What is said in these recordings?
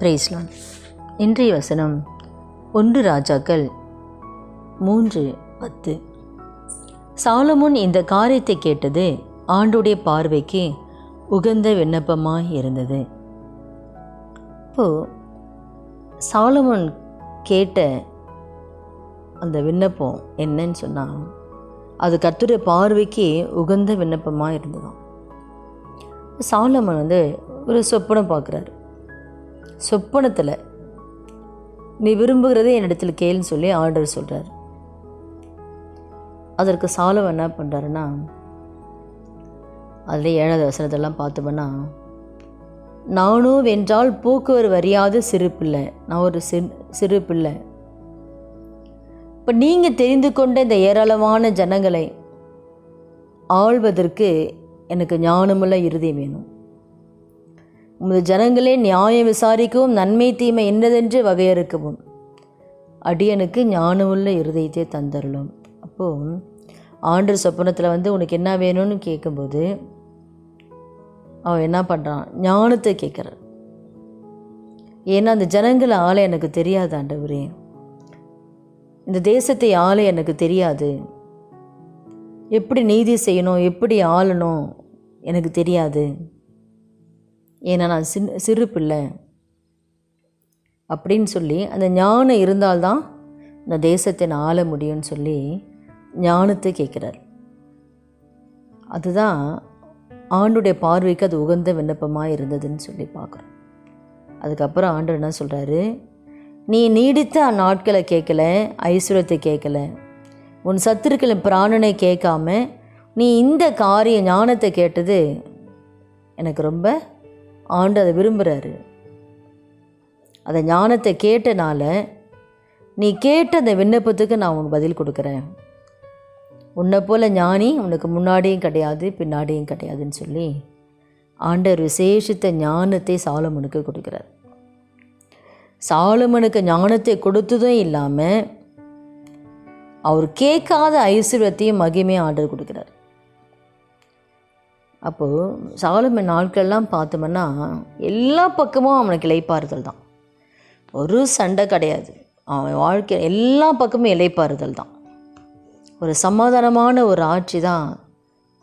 Price Lord. இன்றைய வசனம் 1 ராஜாக்கள் 3:10. சாலமோன் இந்த காரியத்தை கேட்டது ஆண்டுடைய பார்வைக்கு உகந்த விண்ணப்பமாய் இருந்தது. இப்போது சாலமோன் கேட்ட அந்த விண்ணப்பம் என்னன்னு சொன்னால், அது கர்த்தருடைய பார்வைக்கு உகந்த விண்ணப்பமாக இருந்ததாம். சாலமோன் ஒரு சொப்பனம் பார்க்குறாரு. சொப்பனத்தில் நீ விரும்புகிறதே என்னிடத்தில் கேளுன்னு சொல்லி ஆண்டவர் சொல்கிறார். அதற்கு சாலமோன் என்ன பண்ணுறாருன்னா, அதில் 7வது வசனத்தெல்லாம் பார்த்தோம்னா, நானும் வென்றால் போக்குவரவு அறியாத சிறு பிள்ளை, நான் ஒரு சிறு பிள்ளை. இப்போ நீங்கள் தெரிந்து கொண்ட இந்த ஏராளமான ஜனங்களை ஆள்வதற்கு எனக்கு ஞானமுள்ள இருதயம் வேணும். உமது ஜனங்களே நியாயம் விசாரிக்கவும் நன்மை தீமை என்னதென்று வகையறுக்கவும் அடியனுக்கு ஞானமுள்ள இருதயத்தை தந்தருளும். அப்போது ஆண்டவர் சொப்பனத்தில் உனக்கு என்ன வேணும்னு கேட்கும்போது அவன் என்ன பண்ணுறான், ஞானத்தை கேட்குறான். ஏன்னா அந்த ஜனங்களை ஆளை எனக்கு தெரியாது ஆண்டவரே, இந்த தேசத்தை ஆளை எனக்கு தெரியாது, எப்படி நீதி செய்யணும் எப்படி ஆளணும் எனக்கு தெரியாது, ஏன்னா நான் சிறு பிள்ளை அப்படின்னு சொல்லி அந்த ஞானம் இருந்தால்தான் இந்த தேசத்தை நான் ஆள முடியும்னு சொல்லி ஞானத்தை கேட்குறார். அதுதான் ஆண்டுடைய பார்வைக்கு அது உகந்த விண்ணப்பமாக இருந்ததுன்னு சொல்லி பார்க்குறோம். அதுக்கப்புறம் ஆண்டவர் என்ன சொல்கிறாரு, நீ நீடித்த அந்நாட்களை கேட்கல, ஐஸ்வர்யத்தை கேட்கல, உன் சத்துருக்களின் பிராணனை கேட்காம நீ இந்த காரிய ஞானத்தை கேட்டது எனக்கு ரொம்ப ஆண்டு அதை விரும்புகிறாரு. அந்த ஞானத்தை கேட்டனால நீ கேட்ட அந்த விண்ணப்பத்துக்கு நான் உனக்கு பதில் கொடுக்குறேன். உன்னை போல் ஞானி உனக்கு முன்னாடியும் கிடையாது பின்னாடியும் கிடையாதுன்னு சொல்லி ஆண்டவர் விசேஷித்த ஞானத்தை சாலமோனுக்கு கொடுக்குறார். சாலமோனுக்கு ஞானத்தை கொடுத்ததும் இல்லாமல் அவர் கேட்காத ஐஸ்வர்யத்தையும் மகிமையும் ஆண்டவர் கொடுக்குறார். அப்போது சாலமோன் நாட்கள்லாம் பார்த்தோம்னா எல்லா பக்கமும் அவனுக்கு இளைப்பாறுதல் தான், ஒரு சண்டை கிடையாது. அவன் வாழ்க்கை எல்லா பக்கமும் இளைப்பாறுதல் தான், ஒரு சமாதானமான ஒரு ஆட்சி தான்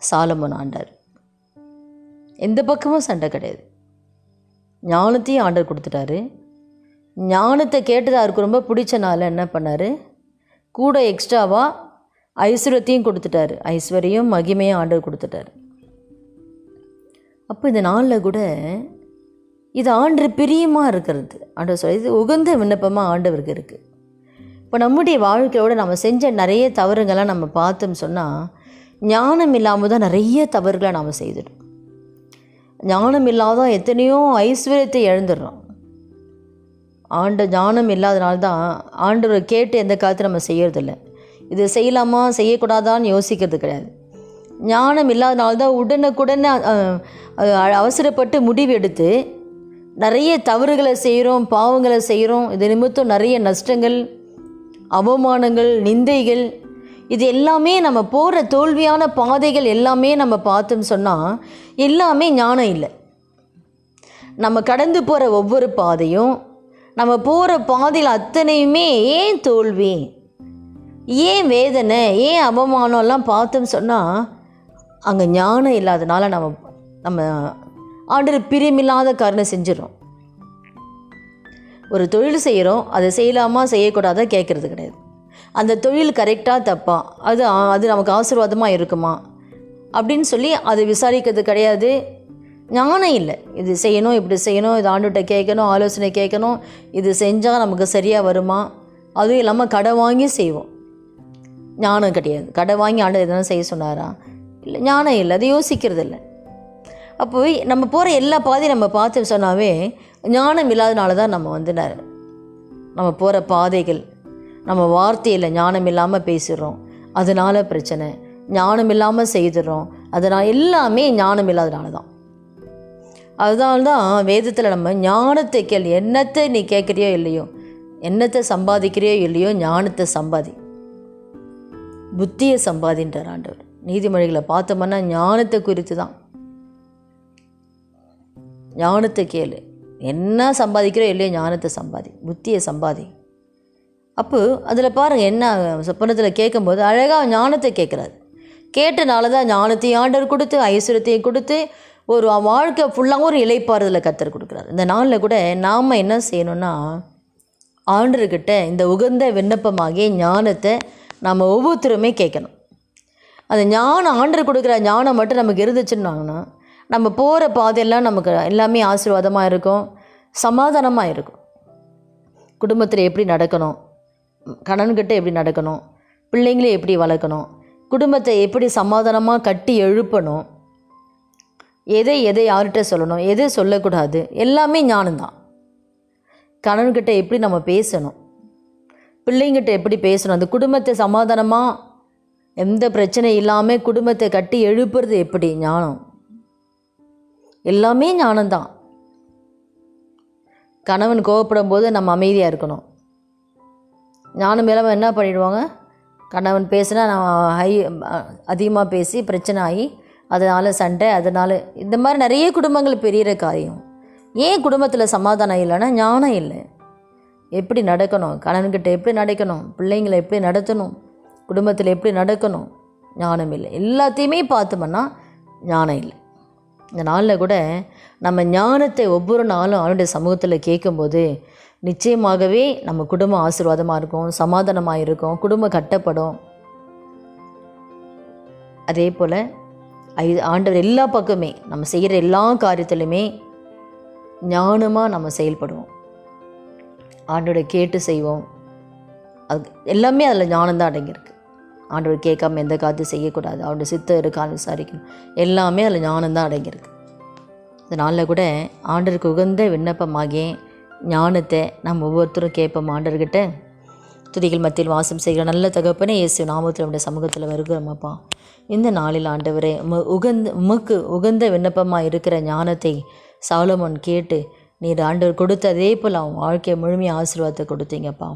சாலமோன் ஆண்டார். எந்த பக்கமும் சண்டை கிடையாது. ஞானத்தையும் ஆண்டவர் கொடுத்துட்டாரு. ஞானத்தை கேட்டது அவருக்கு ரொம்ப பிடிச்சனால என்ன பண்ணார், கூட எக்ஸ்ட்ராவாக ஐஸ்வர்யத்தையும் கொடுத்துட்டாரு. ஐஸ்வர்யம் மகிமையும் ஆண்டவர் கொடுத்துட்டாரு. அப்போ இந்த நாளில் கூட இது ஆண்டவர் பிரியமாக இருக்கிறது. ஆண்டவர் சொல்ல இது உகந்த விண்ணப்பமாக ஆண்டவருக்கு இருக்குது. இப்போ நம்முடைய வாழ்க்கையோடு நம்ம செஞ்ச நிறைய தவறுங்கள்லாம் நம்ம பார்த்தோம்னு சொன்னால், ஞானம் இல்லாமல் தான் நிறைய தவறுகளை நாம் செய்துடும். ஞானம் இல்லாத எத்தனையோ ஐஸ்வர்யத்தை இழந்துடுறோம். ஞானம் இல்லாதனால தான் ஆண்டவர் கேட்டு எந்த காலத்தில் நம்ம செய்யறதில்ல. இது செய்யலாமா செய்யக்கூடாதான்னு யோசிக்கிறது கிடையாது. ஞானம் இல்லாதனால தான் உடனுக்குடனே அவசரப்பட்டு முடிவு எடுத்து நிறைய தவறுகளை செய்கிறோம், பாவங்களை செய்கிறோம். இது நிமித்தம் நிறைய நஷ்டங்கள், அவமானங்கள், நிந்தைகள், இது எல்லாமே நம்ம போகிற தோல்வியான பாதைகள் எல்லாமே நம்ம பார்த்தோம்னு சொன்னால் எல்லாமே ஞானம் இல்லை. நம்ம கடந்து போகிற ஒவ்வொரு பாதையும், நம்ம போகிற பாதையில் அத்தனையுமே ஏன் தோல்வி, ஏன் வேதனை, ஏன் அவமானம்லாம் பார்த்தோம்னு சொன்னால் அங்கே ஞானம் இல்லாதனால நம்ம ஆண்டவர் பிரியமில்லாத காரணம் செஞ்சிடறோம். ஒரு தொழில் செய்கிறோம், அதை செய்யலாமா செய்யக்கூடாதா கேட்குறது கிடையாது. அந்த தொழில் கரெக்டாக தப்பா, அது நமக்கு ஆசீர்வாதமாக இருக்குமா அப்படின்னு சொல்லி அதை விசாரிக்கிறது கிடையாது. ஞானம் இல்லை. இது செய்யணும் இப்படி செய்யணும், இது ஆண்டுகிட்ட கேட்கணும், ஆலோசனை கேட்கணும், இது செஞ்சால் நமக்கு சரியாக வருமா, அதுவும் இல்லாமல் கடை வாங்கி செய்வோம். ஞானம் கிடையாது. கடை வாங்கி ஆண்டவர் எதனா செய்ய சொன்னாரா, இல்லை, ஞானம் இல்லை. அதை யோசிக்கிறது இல்லை. அப்போ நம்ம போகிற எல்லா பாதையும் நம்ம பார்த்து சொன்னாவே ஞானம் இல்லாதனால தான் நம்ம போகிற பாதைகள், நம்ம வார்த்தையில் ஞானம் இல்லாமல் பேசிடுறோம், அதனால் பிரச்சனை. ஞானம் இல்லாமல் செய்துடுறோம், அதனால் எல்லாமே ஞானம் இல்லாதனால தான். அதனால தான் வேதத்தில் நம்ம ஞானத்தை என்னத்தை நீ கேட்குறியோ இல்லையோ, என்னத்தை சம்பாதிக்கிறியோ இல்லையோ, ஞானத்தை சம்பாதி, புத்தியை சம்பாதின்றார் ஆண்டவர். நீதிமொழிகளை பார்த்தோம்னா ஞானத்தை குறித்து தான். ஞானத்தை கேளு, என்ன சம்பாதிக்கிறோ இல்லையோ ஞானத்தை சம்பாதி, புத்தியை சம்பாதி. அப்போ அதில் பாருங்கள், என்ன சொப்பனத்தில் கேட்கும்போது அழகாக ஞானத்தை கேட்குறாரு. கேட்டனால தான் ஞானத்தையும் ஆண்டவர் கொடுத்து, ஐஸ்வர்யத்தையும் கொடுத்து, ஒரு வாழ்க்கை ஃபுல்லாகவும் ஒரு இளைப்பாறுதலை கர்த்தர் கொடுக்குறாரு. இந்த நாளில் கூட நாம் என்ன செய்யணும்னா, ஆண்டவர்கிட்ட இந்த உகந்த விண்ணப்பமாகிய ஞானத்தை நம்ம ஒவ்வொருத்தருமே கேட்கணும். அந்த ஞானம், ஆண்டவர் கொடுக்குற ஞானம் மட்டும் நமக்கு இருந்துச்சுன்னாங்கன்னா, நம்ம போகிற பாதையெல்லாம் நமக்கு எல்லாமே ஆசீர்வாதமாக இருக்கும், சமாதானமாக இருக்கும். குடும்பத்தில் எப்படி நடக்கணும், கணவன்கிட்ட எப்படி நடக்கணும், பிள்ளைங்களே எப்படி வளர்க்கணும், குடும்பத்தை எப்படி சமாதானமாக கட்டி எழுப்பணும், எதை யார்கிட்ட சொல்லணும், எதை சொல்லக்கூடாது, எல்லாமே ஞானம்தான். கணவன்கிட்ட எப்படி நம்ம பேசணும், பிள்ளைங்கிட்ட எப்படி பேசணும், அந்த குடும்பத்தை சமாதானமாக எந்த பிரச்சனை இல்லாமல் குடும்பத்தை கட்டி எழுப்புறது எப்படி, ஞானம். எல்லாமே ஞானம்தான். கணவன் கோவப்படும் போது நம்ம அமைதியாக இருக்கணும். ஞானம் இல்லாமல் என்ன பண்ணிடுவாங்க, கணவன் பேசினா நான் அதிகமாக பேசி பிரச்சனை ஆகி அதனால் சண்டை, அதனால் இந்த மாதிரி நிறைய குடும்பங்கள் பெரிய காரியம். ஏன் குடும்பத்தில் சமாதானம் இல்லைன்னா ஞானம் இல்லை. எப்படி நடக்கணும், கணவன்கிட்ட எப்படி நடக்கணும், பிள்ளைங்களை எப்படி நடத்தணும், குடும்பத்தில் எப்படி நடக்கணும், ஞானம் இல்லை. எல்லாத்தையுமே பார்த்தோம்னா ஞானம் இல்லை. இந்த நாளில் கூட நம்ம ஞானத்தை ஒவ்வொரு நாளும் அவனுடைய சமூகத்தில் கேட்கும்போது நிச்சயமாகவே நம்ம குடும்பம் ஆசீர்வாதமாக இருக்கும், சமாதானமாக இருக்கும், குடும்பம் கட்டப்படும். அதே போல் ஆண்டவர் எல்லா பக்கமே நம்ம செய்கிற எல்லா காரியத்திலுமே ஞானமாக நம்ம செயல்படுவோம். ஆண்டோட கேட்டு செய்வோம். அது எல்லாமே அதில் ஞானம்தான் அடங்கியிருக்கு. ஆண்டவர் கேட்காம எந்த காரியத்தையும் செய்யக்கூடாது, அவருடைய சித்தம் இருக்கான்னு விசாரிக்கணும், எல்லாமே அதில் ஞானம்தான் அடங்கியிருக்கு. அதனால் கூட ஆண்டவருக்கு உகந்த விண்ணப்பமாகிய ஞானத்தை நம்ம ஒவ்வொருத்தரும் கேட்போம் ஆண்டவர்கிட்ட. துதிகள் மத்தியில் வாசம் செய்கிற நல்ல தகப்பனே, இயேசு நாமத்தில் நம்முடைய சமூகத்தில் வருகிறோமப்பா. இந்த நாளில் ஆண்டவரே, உமக்கு உகந்த விண்ணப்பமாக இருக்கிற ஞானத்தை சாலமோன் கேட்டு நீர் ஆண்டவர் கொடுத்த அதே போல் அவன் வாழ்க்கையை முழுமையாக ஆசீர்வாதத்தை கொடுத்தீங்கப்பா.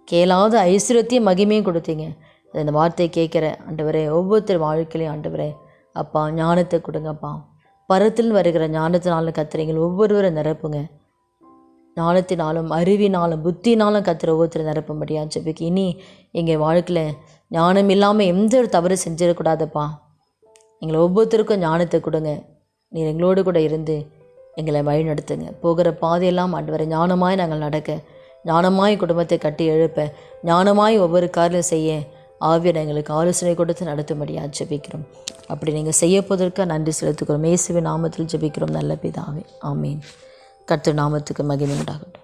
கேளாத ஐஸ்வர்யத்தையும் மகிமையும் கொடுத்தீங்க. இந்த வார்த்தையை கேட்குற ஆண்டவரே, ஒவ்வொருத்தர் வாழ்க்கையிலையும் ஆண்டவரே அப்பா ஞானத்தை கொடுங்கப்பா. பரத்தில் வருகிற ஞானத்தினாலும் கத்துறீங்க ஒவ்வொருவரும் நிரப்புங்க. ஞானத்தினாலும் அறிவினாலும் புத்தினாலும் கத்துற ஒவ்வொருத்தரும் நிரப்பும்படியா ஜெபிக்க. இனி எங்கள் வாழ்க்கையில் ஞானம் இல்லாமல் எந்த ஒரு தவறு செஞ்சிடக்கூடாதப்பா. எங்களை ஒவ்வொருத்தருக்கும் ஞானத்தை கொடுங்க. நீர் எங்களோடு கூட இருந்து எங்களை வழிநடத்துங்க. போகிற பாதையெல்லாம் ஆண்டவரை ஞானமாய் நாங்கள் நடக்க, ஞானமாய் குடும்பத்தை கட்டி எழுப்ப, ஞானமாய் ஒவ்வொரு காரியம் செய்ய ஆவியர் எங்களுக்கு ஆலோசனை கொடுத்து நடத்தும்படியாக ஜெபிக்கிறோம். அப்படி நீங்கள் செய்ய போவதற்கு நன்றி செலுத்துக்கிறோம். இயேசுவின் நாமத்தில் ஜெபிக்கிறோம் நல்ல பிதாவே, ஆமீன். கர்த்தர் நாமத்துக்கு மகிமை உண்டாகட்டும்.